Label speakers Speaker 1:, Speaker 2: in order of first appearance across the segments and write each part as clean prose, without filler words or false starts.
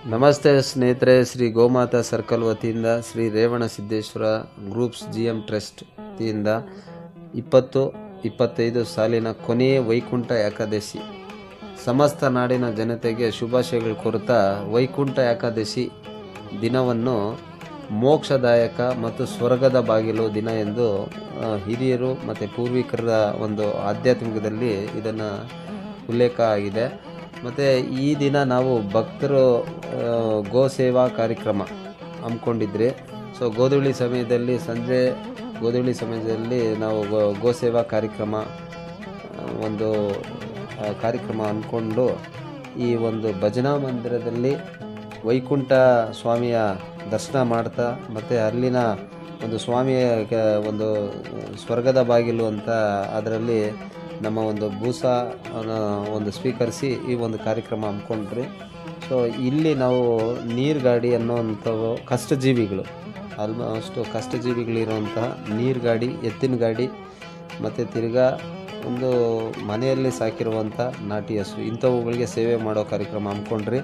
Speaker 1: ನಮಸ್ತೆ ಸ್ನೇಹಿತರೆ, ಶ್ರೀ ಗೋಮಾತಾ ಸರ್ಕಲ್ ವತಿಯಿಂದ Shri Revana Siddeshwara groups GM trust ವತಿಯಿಂದ 20-25 ಸಾಲಿನ ಕೊನೆಯ ವೈಕುಂಠ ಏಕಾದಶಿ ಸಮಸ್ತ ನಾಡಿನ ಜನತೆಗೆ ಶುಭಾಶಯಗಳು ಕೋರುತ್ತಾ, ವೈಕುಂಠ ಏಕಾದಶಿ ದಿನವನ್ನು ಮೋಕ್ಷದಾಯಕ ಮತ್ತು ಸ್ವರ್ಗದ ಬಾಗಿಲು ದಿನ ಎಂದು ಹಿರಿಯರು ಮತ್ತು ಪೂರ್ವಿಕರ ಒಂದು ಆಧ್ಯಾತ್ಮಿಕದಲ್ಲಿ ಇದನ್ನು ಉಲ್ಲೇಖ ಆಗಿದೆ. ಮತ್ತು ಈ ದಿನ ನಾವು ಭಕ್ತರು ಗೋ ಸೇವಾ ಕಾರ್ಯಕ್ರಮ ಹಮ್ಮಿಕೊಂಡಿದ್ರಿ. ಸೊ ಸಂಜೆ ಗೋಧೂಳಿ ಸಮಯದಲ್ಲಿ ನಾವು ಗೋ ಸೇವಾ ಕಾರ್ಯಕ್ರಮ ಅಂದ್ಕೊಂಡು ಈ ಒಂದು ಭಜನಾ ಮಂದಿರದಲ್ಲಿ ವೈಕುಂಠ ಸ್ವಾಮಿಯ ದರ್ಶನ ಮಾಡ್ತಾ, ಮತ್ತು ಅಲ್ಲಿನ ಒಂದು ಸ್ವಾಮಿಯ ಒಂದು ಸ್ವರ್ಗದ ಬಾಗಿಲು ಅಂತ ಅದರಲ್ಲಿ ನಮ್ಮ ಒಂದು ಬೂಸ ಸ್ವೀಕರಿಸಿ ಈ ಒಂದು ಕಾರ್ಯಕ್ರಮ ಹಮ್ಮಿಕೊಂಡ್ರಿ. ಸೊ ಇಲ್ಲಿ ನಾವು ನೀರು ಗಾಡಿ ಅನ್ನೋವಂಥವು ಕಷ್ಟಜೀವಿಗಳು, ಆಲ್ಮೋಸ್ಟ್ ಕಷ್ಟಜೀವಿಗಳಿರುವಂತಹ ನೀರು ಗಾಡಿ, ಎತ್ತಿನ ಗಾಡಿ ಮತ್ತು ತಿರ್ಗಾ ಒಂದು ಮನೆಯಲ್ಲಿ ಸಾಕಿರುವಂಥ ನಾಟಿ ಹಸು, ಇಂಥವುಗಳಿಗೆ ಸೇವೆ ಮಾಡೋ ಕಾರ್ಯಕ್ರಮ ಹಮ್ಮಿಕೊಂಡ್ರಿ.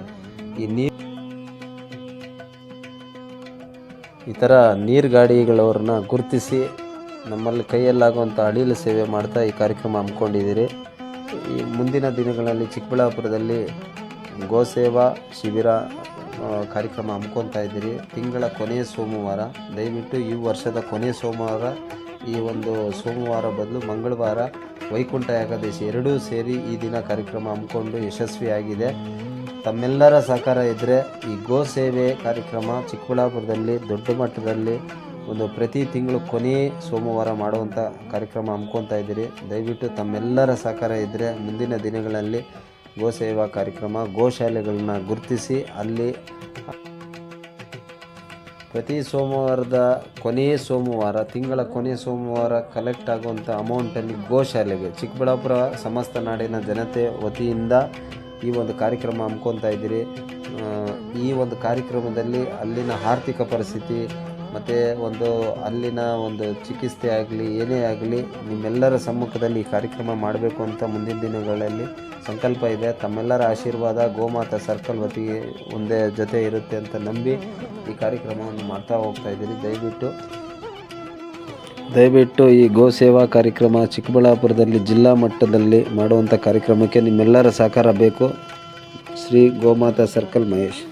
Speaker 1: ಈ ಥರ ನೀರು ಗಾಡಿಗಳವ್ರನ್ನ ಗುರುತಿಸಿ ನಮ್ಮಲ್ಲಿ ಕೈಯಲ್ಲಾಗುವಂಥ ಅಳಿಲು ಸೇವೆ ಮಾಡ್ತಾ ಈ ಕಾರ್ಯಕ್ರಮ ಹಮ್ಮಿಕೊಂಡಿದ್ದೀರಿ. ಈ ಮುಂದಿನ ದಿನಗಳಲ್ಲಿ ಚಿಕ್ಕಬಳ್ಳಾಪುರದಲ್ಲಿ ಗೋಸೇವಾ ಶಿಬಿರ ಕಾರ್ಯಕ್ರಮ ಹಮ್ಮಿಕೊತಾ ಇದ್ದೀರಿ. ತಿಂಗಳ ಕೊನೆಯ ಸೋಮವಾರ, ದಯವಿಟ್ಟು ಈ ವರ್ಷದ ಕೊನೆಯ ಸೋಮವಾರ, ಈ ಒಂದು ಸೋಮವಾರ ಬದಲು ಮಂಗಳವಾರ ವೈಕುಂಠ ಏಕಾದಶಿ ಎರಡೂ ಸೇರಿ ಈ ದಿನ ಕಾರ್ಯಕ್ರಮ ಹಮ್ಮಿಕೊಂಡು ಯಶಸ್ವಿಯಾಗಿದೆ. ತಮ್ಮೆಲ್ಲರ ಸಹಕಾರ ಇದ್ದರೆ ಈ ಗೋ ಸೇವೆ ಕಾರ್ಯಕ್ರಮ ಚಿಕ್ಕಬಳ್ಳಾಪುರದಲ್ಲಿ ದೊಡ್ಡ ಮಟ್ಟದಲ್ಲಿ ಪ್ರತಿ ತಿಂಗಳು ಕೊನೆಯ ಸೋಮವಾರ ಮಾಡುವಂಥ ಕಾರ್ಯಕ್ರಮ ಹಮ್ಮಿಕೊತಾ ಇದ್ದೀರಿ. ದಯವಿಟ್ಟು ತಮ್ಮೆಲ್ಲರ ಸಹಕಾರ ಇದ್ದರೆ ಮುಂದಿನ ದಿನಗಳಲ್ಲಿ ಗೋ ಸೇವಾ ಕಾರ್ಯಕ್ರಮ, ಗೋಶಾಲೆಗಳನ್ನ ಗುರುತಿಸಿ ಅಲ್ಲಿ ಪ್ರತಿ ಸೋಮವಾರದ ಕೊನೆಯ ಸೋಮವಾರ, ತಿಂಗಳ ಕೊನೆಯ ಸೋಮವಾರ ಕಲೆಕ್ಟ್ ಆಗುವಂಥ ಅಮೌಂಟಲ್ಲಿ ಗೋಶಾಲೆಗೆ ಚಿಕ್ಕಬಳ್ಳಾಪುರ ಸಮಸ್ತ ನಾಡಿನ ಜನತೆ ವತಿಯಿಂದ ಈ ಒಂದು ಕಾರ್ಯಕ್ರಮ ಹಮ್ಮಿಕೊತಾ ಇದ್ದೀರಿ. ಈ ಒಂದು ಕಾರ್ಯಕ್ರಮದಲ್ಲಿ ಅಲ್ಲಿನ ಆರ್ಥಿಕ ಪರಿಸ್ಥಿತಿ ಮತ್ತು ಅಲ್ಲಿನ ಚಿಕಿತ್ಸೆ ಆಗಲಿ ಏನೇ ಆಗಲಿ ನಿಮ್ಮೆಲ್ಲರ ಸಮ್ಮುಖದಲ್ಲಿ ಈ ಕಾರ್ಯಕ್ರಮ ಮಾಡಬೇಕು ಅಂತ ಮುಂದಿನ ದಿನಗಳಲ್ಲಿ ಸಂಕಲ್ಪ ಇದೆ. ತಮ್ಮೆಲ್ಲರ ಆಶೀರ್ವಾದ ಗೋಮಾತಾ ಸರ್ಕಲ್ ವತಿಗೆ ಒಂದೇ ಜೊತೆ ಇರುತ್ತೆ ಅಂತ ನಂಬಿ ಈ ಕಾರ್ಯಕ್ರಮವನ್ನು ಮಾಡ್ತಾ ಹೋಗ್ತಾ ಇದ್ದೀರಿ. ದಯವಿಟ್ಟು ಈ ಗೋ ಸೇವಾ ಕಾರ್ಯಕ್ರಮ ಚಿಕ್ಕಬಳ್ಳಾಪುರದಲ್ಲಿ ಜಿಲ್ಲಾ ಮಟ್ಟದಲ್ಲಿ ಮಾಡುವಂಥ ಕಾರ್ಯಕ್ರಮಕ್ಕೆ ನಿಮ್ಮೆಲ್ಲರ ಸಹಕಾರ ಬೇಕು. ಶ್ರೀ ಗೋಮಾತಾ ಸರ್ಕಲ್, ಮಹೇಶ್.